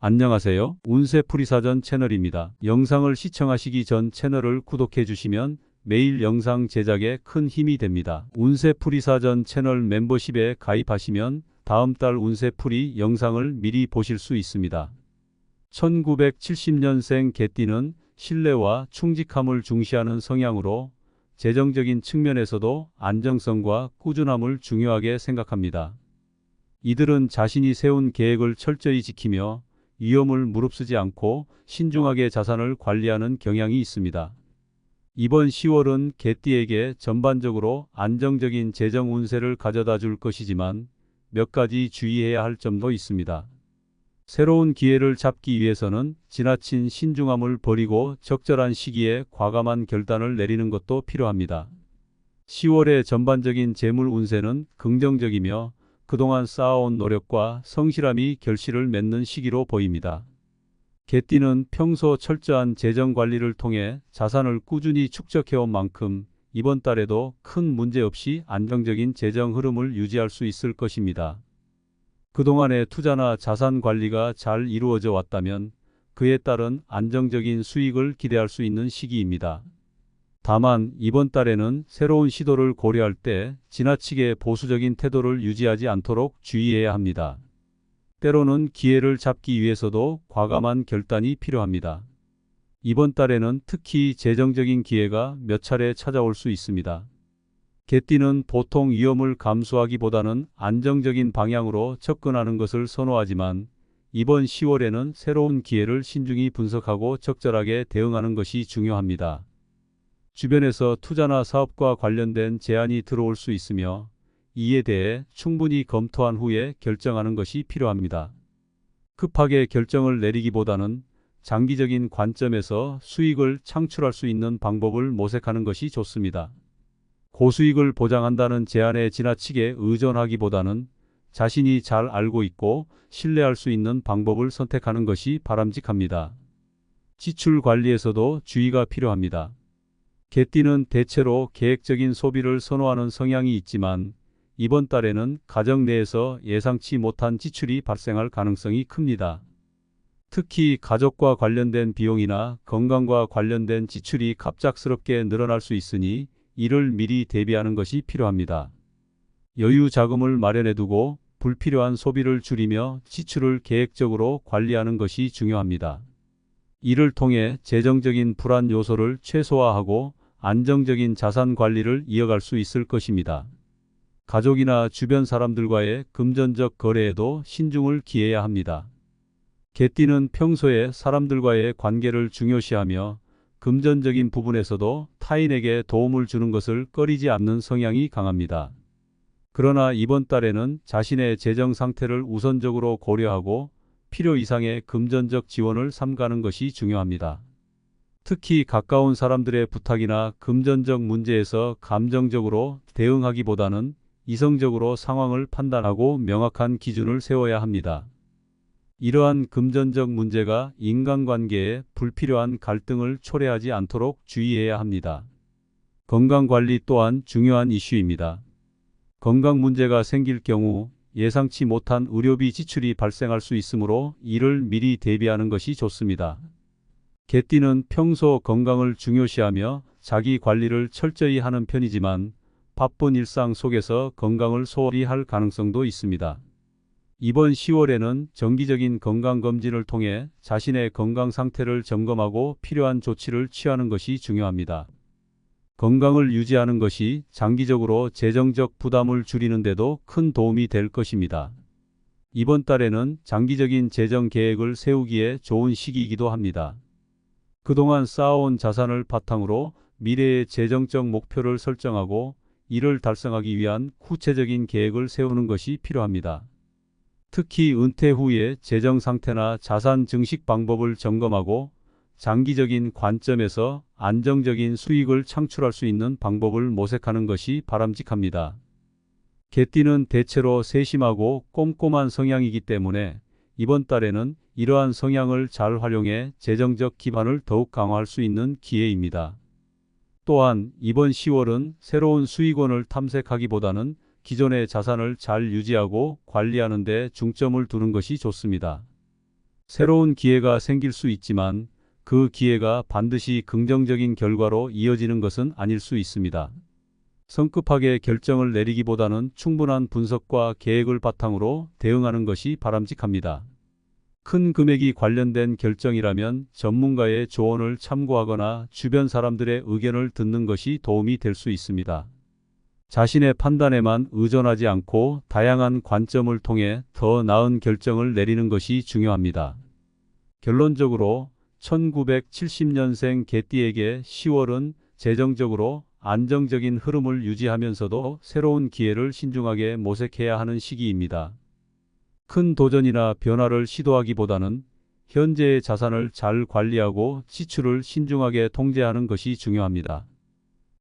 안녕하세요. 운세풀이사전 채널입니다. 영상을 시청하시기 전 채널을 구독해 주시면 매일 영상 제작에 큰 힘이 됩니다. 운세풀이사전 채널 멤버십에 가입하시면 다음 달 운세풀이 영상을 미리 보실 수 있습니다. 1970년생 개띠는 신뢰와 충직함을 중시하는 성향으로 재정적인 측면에서도 안정성과 꾸준함을 중요하게 생각합니다. 이들은 자신이 세운 계획을 철저히 지키며 위험을 무릅쓰지 않고 신중하게 자산을 관리하는 경향이 있습니다. 이번 10월은 개띠에게 전반적으로 안정적인 재정 운세를 가져다 줄 것이지만 몇 가지 주의해야 할 점도 있습니다. 새로운 기회를 잡기 위해서는 지나친 신중함을 버리고 적절한 시기에 과감한 결단을 내리는 것도 필요합니다. 10월의 전반적인 재물 운세는 긍정적이며 그동안 쌓아온 노력과 성실함이 결실을 맺는 시기로 보입니다. 개띠는 평소 철저한 재정 관리를 통해 자산을 꾸준히 축적해온 만큼 이번 달에도 큰 문제 없이 안정적인 재정 흐름을 유지할 수 있을 것입니다. 그동안의 투자나 자산 관리가 잘 이루어져 왔다면 그에 따른 안정적인 수익을 기대할 수 있는 시기입니다. 다만 이번 달에는 새로운 시도를 고려할 때 지나치게 보수적인 태도를 유지하지 않도록 주의해야 합니다. 때로는 기회를 잡기 위해서도 과감한 결단이 필요합니다. 이번 달에는 특히 재정적인 기회가 몇 차례 찾아올 수 있습니다. 개띠는 보통 위험을 감수하기보다는 안정적인 방향으로 접근하는 것을 선호하지만 이번 10월에는 새로운 기회를 신중히 분석하고 적절하게 대응하는 것이 중요합니다. 주변에서 투자나 사업과 관련된 제안이 들어올 수 있으며 이에 대해 충분히 검토한 후에 결정하는 것이 필요합니다. 급하게 결정을 내리기보다는 장기적인 관점에서 수익을 창출할 수 있는 방법을 모색하는 것이 좋습니다. 고수익을 보장한다는 제안에 지나치게 의존하기보다는 자신이 잘 알고 있고 신뢰할 수 있는 방법을 선택하는 것이 바람직합니다. 지출 관리에서도 주의가 필요합니다. 개띠는 대체로 계획적인 소비를 선호하는 성향이 있지만 이번 달에는 가정 내에서 예상치 못한 지출이 발생할 가능성이 큽니다. 특히 가족과 관련된 비용이나 건강과 관련된 지출이 갑작스럽게 늘어날 수 있으니 이를 미리 대비하는 것이 필요합니다. 여유 자금을 마련해 두고 불필요한 소비를 줄이며 지출을 계획적으로 관리하는 것이 중요합니다. 이를 통해 재정적인 불안 요소를 최소화하고 안정적인 자산 관리를 이어갈 수 있을 것입니다. 가족이나 주변 사람들과의 금전적 거래에도 신중을 기해야 합니다. 개띠는 평소에 사람들과의 관계를 중요시하며 금전적인 부분에서도 타인에게 도움을 주는 것을 꺼리지 않는 성향이 강합니다. 그러나 이번 달에는 자신의 재정 상태를 우선적으로 고려하고 필요 이상의 금전적 지원을 삼가는 것이 중요합니다. 특히 가까운 사람들의 부탁이나 금전적 문제에서 감정적으로 대응하기보다는 이성적으로 상황을 판단하고 명확한 기준을 세워야 합니다. 이러한 금전적 문제가 인간관계에 불필요한 갈등을 초래하지 않도록 주의해야 합니다. 건강관리 또한 중요한 이슈입니다. 건강 문제가 생길 경우 예상치 못한 의료비 지출이 발생할 수 있으므로 이를 미리 대비하는 것이 좋습니다. 개띠는 평소 건강을 중요시하며 자기 관리를 철저히 하는 편이지만 바쁜 일상 속에서 건강을 소홀히 할 가능성도 있습니다. 이번 10월에는 정기적인 건강검진을 통해 자신의 건강 상태를 점검하고 필요한 조치를 취하는 것이 중요합니다. 건강을 유지하는 것이 장기적으로 재정적 부담을 줄이는 데도 큰 도움이 될 것입니다. 이번 달에는 장기적인 재정 계획을 세우기에 좋은 시기이기도 합니다. 그동안 쌓아온 자산을 바탕으로 미래의 재정적 목표를 설정하고 이를 달성하기 위한 구체적인 계획을 세우는 것이 필요합니다. 특히 은퇴 후의 재정 상태나 자산 증식 방법을 점검하고 장기적인 관점에서 안정적인 수익을 창출할 수 있는 방법을 모색하는 것이 바람직합니다. 개띠는 대체로 세심하고 꼼꼼한 성향이기 때문에 이번 달에는 이러한 성향을 잘 활용해 재정적 기반을 더욱 강화할 수 있는 기회입니다. 또한 이번 10월은 새로운 수익원을 탐색하기보다는 기존의 자산을 잘 유지하고 관리하는 데 중점을 두는 것이 좋습니다. 새로운 기회가 생길 수 있지만 그 기회가 반드시 긍정적인 결과로 이어지는 것은 아닐 수 있습니다. 성급하게 결정을 내리기보다는 충분한 분석과 계획을 바탕으로 대응하는 것이 바람직합니다. 큰 금액이 관련된 결정이라면 전문가의 조언을 참고하거나 주변 사람들의 의견을 듣는 것이 도움이 될 수 있습니다. 자신의 판단에만 의존하지 않고 다양한 관점을 통해 더 나은 결정을 내리는 것이 중요합니다. 결론적으로 1970년생 개띠에게 10월은 재정적으로 안정적인 흐름을 유지하면서도 새로운 기회를 신중하게 모색해야 하는 시기입니다. 큰 도전이나 변화를 시도하기보다는 현재의 자산을 잘 관리하고 지출을 신중하게 통제하는 것이 중요합니다.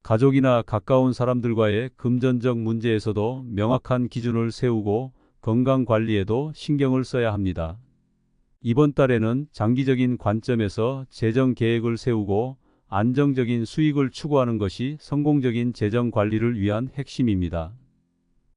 가족이나 가까운 사람들과의 금전적 문제에서도 명확한 기준을 세우고 건강 관리에도 신경을 써야 합니다. 이번 달에는 장기적인 관점에서 재정 계획을 세우고 안정적인 수익을 추구하는 것이 성공적인 재정 관리를 위한 핵심입니다.